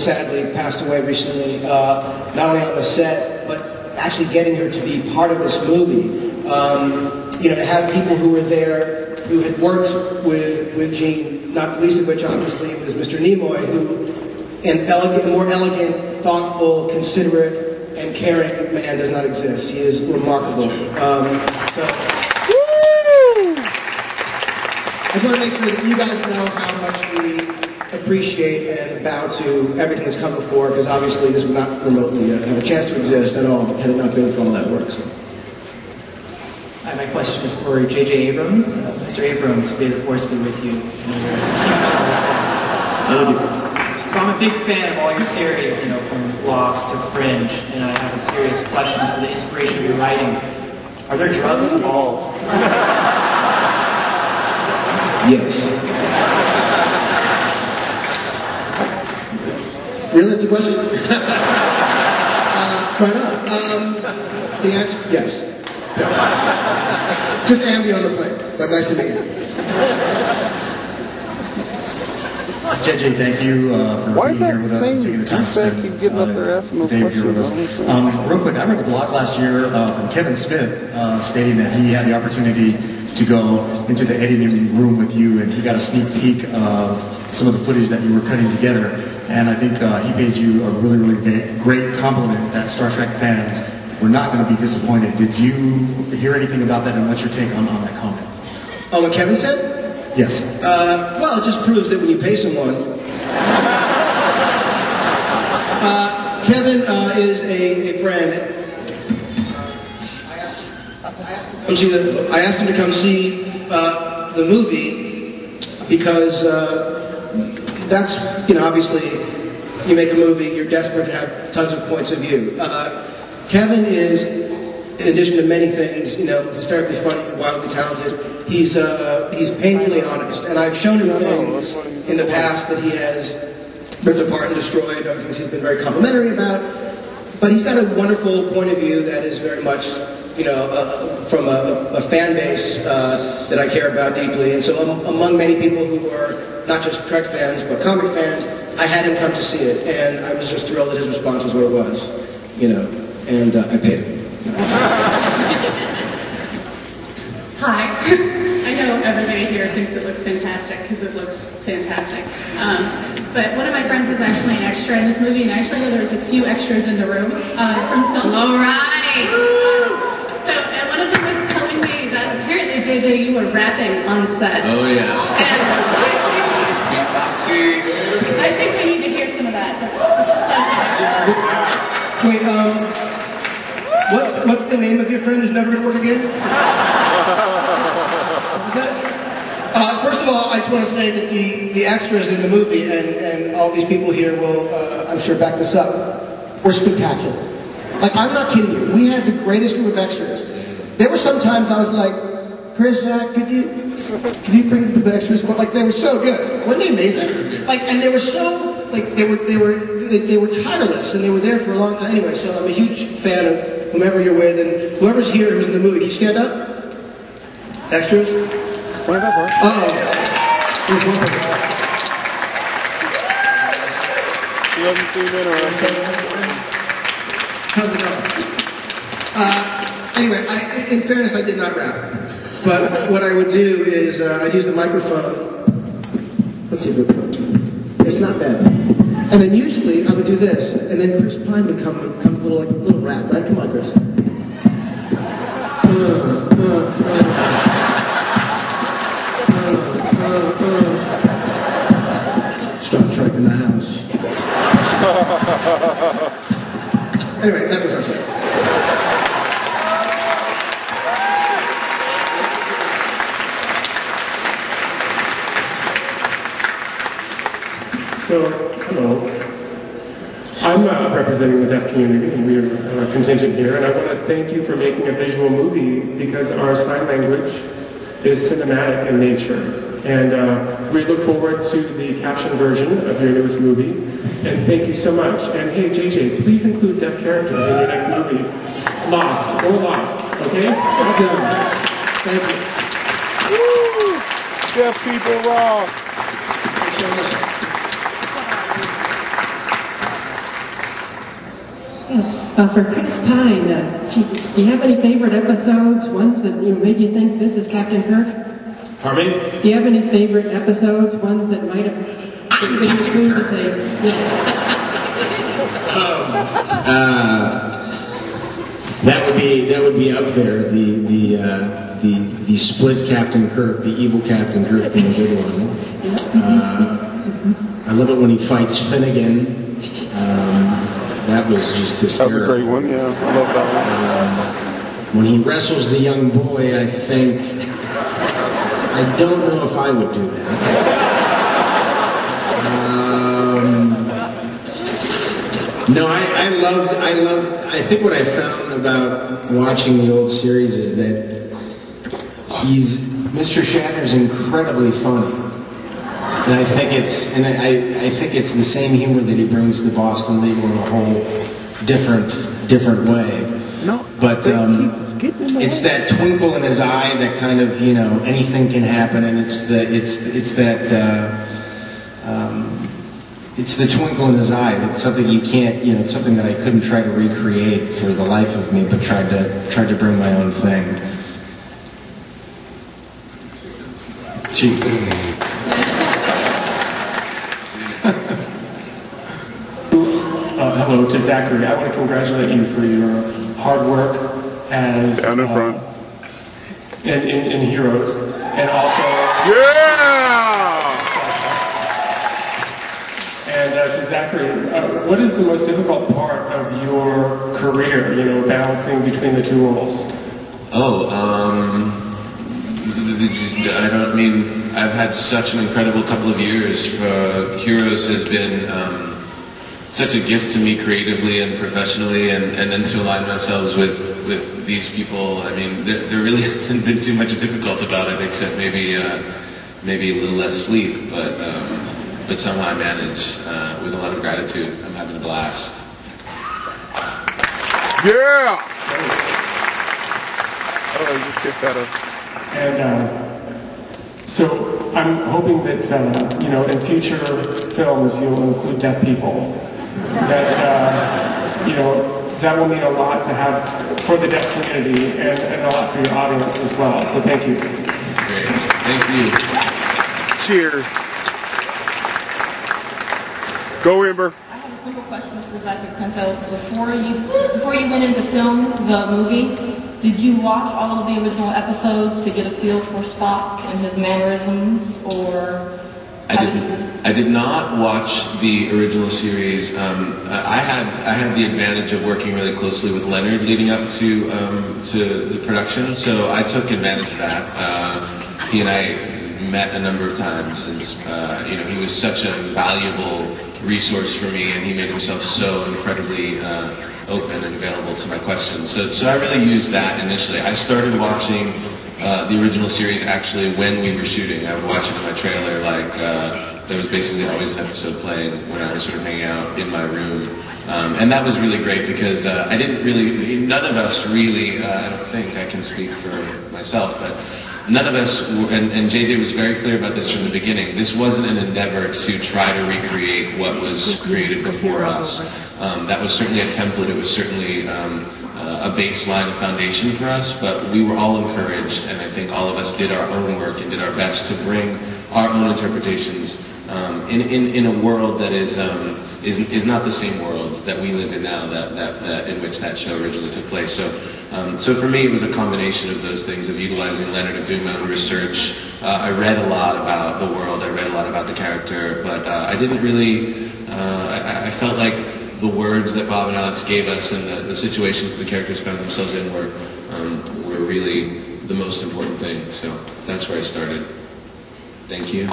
sadly passed away recently, not only on the set, but actually getting her to be part of this movie. You know, to have people who were there, who had worked with Gene, not the least of which obviously was Mr. Nimoy, who an more elegant, thoughtful, considerate, and caring man does not exist. He is remarkable. I just want to make sure that you guys know how much we appreciate and bow to everything that's come before, because obviously this would not remotely have a chance to exist at all had it not been for all that work. So. Hi, my question is for J.J. Abrams. Mr. Abrams, may the force be with you. So I'm a big fan of all your series, you know, from Lost to Fringe, and I have a serious question for the inspiration of your writing. Are there drugs involved? Yes. Really? That's a question? Right on. The answer, yes. Yeah. Just Ambien on the plate, but nice to meet you. JJ, thank you for being here with us and taking the time to spend today here with us. Real quick, I read a blog last year from Kevin Smith stating that he had the opportunity to go into the editing room with you, and he got a sneak peek of some of the footage that you were cutting together. And I think he paid you a really, really great compliment that Star Trek fans were not going to be disappointed. Did you hear anything about that, and what's your take on that comment? Oh, what Kevin said? Yes. Well, it just proves that when you pay someone... Kevin is a friend. I asked him to come see the movie because that's, you know, obviously you make a movie, you're desperate to have tons of points of view. Kevin is, in addition to many things, you know, hysterically funny, wildly talented, he's painfully honest. And I've shown him things in the past that he has ripped apart and destroyed, other things he's been very complimentary about. But he's got a wonderful point of view that is very much, you know, from a fan base that I care about deeply. And so among many people who are not just Trek fans, but comic fans, I had him come to see it. And I was just thrilled that his response was what it was, you know, and I paid him. Hi. I know everybody here thinks it looks fantastic, because it looks fantastic. But one of my friends is actually an extra in this movie, and I actually know there's a few extras in the room from film. All right. And one of them was telling me that apparently, JJ, you were rapping on set. Oh, yeah. And I think we need to hear some of that. Wait, what's the name of your friend who's never going to work again? What was that? First of all, I just want to say that the extras in the movie and all these people here will, I'm sure, back this up, were spectacular. Like, I'm not kidding you. We had the greatest group of extras. There were some times I was like, Chris, Zach, could you bring the extras? But like, they were so good. Weren't they amazing? Like, and they were so, like, they were tireless, and they were there for a long time anyway. So I'm a huge fan of whomever you're with, and whoever's here who's in the movie. Can you stand up? Extras? Stand up, huh? Uh-oh. There's one person. He doesn't seem interested. How's it going? Anyway, in fairness, I did not rap. But what I would do is I'd use the microphone. Let's see if it's not bad. And then usually I would do this, and then Chris Pine would come a little rap, right? Come on, Chris. Star Trek in the house. Anyway, that was our set. So, hello. I'm representing the deaf community, and we are a contingent here, and I want to thank you for making a visual movie, because our sign language is cinematic in nature. And we look forward to the caption version of your newest movie, and thank you so much. And hey, JJ, please include deaf characters in your next movie. Lost, or Lost, okay? Thank you. Woo! Deaf people rock. For Chris Pine, do you have any favorite episodes, ones that made you think this is Captain Kirk? Pardon me? Do you have any favorite episodes, ones that might have... I'm Captain Kirk. That would be up there. The split Captain Kirk, the evil Captain Kirk, being a good one. I love it when he fights Finnegan. That was just hysterical. That was a great one, yeah. I love that one. When he wrestles the young boy, I don't know if I would do that. No, I think what I found about watching the old series is that Mr. Shatner's incredibly funny. And I think it's the same humor that he brings to Boston Legal in a whole different way. No, but it's that twinkle in his eye that kind of anything can happen, and it's the twinkle in his eye. It's something you can't, it's something that I couldn't try to recreate for the life of me, but tried to bring my own thing. Gee. Hello to Zachary. I want to congratulate you for your hard work as down in front in Heroes, and also And to Zachary, what is the most difficult part of your career? Balancing between the two roles. I've had such an incredible couple of years. Heroes has been such a gift to me creatively and professionally, and then to align ourselves with these people. There really hasn't been too much difficult about it, except maybe a little less sleep, but somehow I manage with a lot of gratitude. I'm having a blast. Yeah! Oh, just get that up. And so I'm hoping that, in future films you'll include deaf people. That will mean a lot to have for the deaf community and a lot for your audience as well. So thank you. Great. Thank you. Cheers. Go, Ember. I have a simple question for Zachary Quinto. Before you went into film the movie, did you watch all of the original episodes to get a feel for Spock and his mannerisms, or? I did not watch the original series. I had the advantage of working really closely with Leonard leading up to the production, so I took advantage of that. He and I met a number of times, and he was such a valuable resource for me, and he made himself so incredibly open and available to my questions. So I really used that initially. I started watching the original series actually when we were shooting. I would watch it in my trailer, there was basically always an episode playing when I was sort of hanging out in my room. And that was really great because none of us really, I don't think I can speak for myself, but none of us, and JJ was very clear about this from the beginning, this wasn't an endeavor to try to recreate what was created before us. That was certainly a template, it was certainly a baseline, a foundation for us, but we were all encouraged, and I think all of us did our own work and did our best to bring our own interpretations in a world that is not the same world that we live in now, that in which that show originally took place. So for me, it was a combination of those things, of utilizing Leonard, of doing my own research. I read a lot about the world, I read a lot about the character, but I didn't really, I felt like the words that Bob and Alex gave us and the situations that the characters found themselves in were really the most important thing. So that's where I started. Thank you.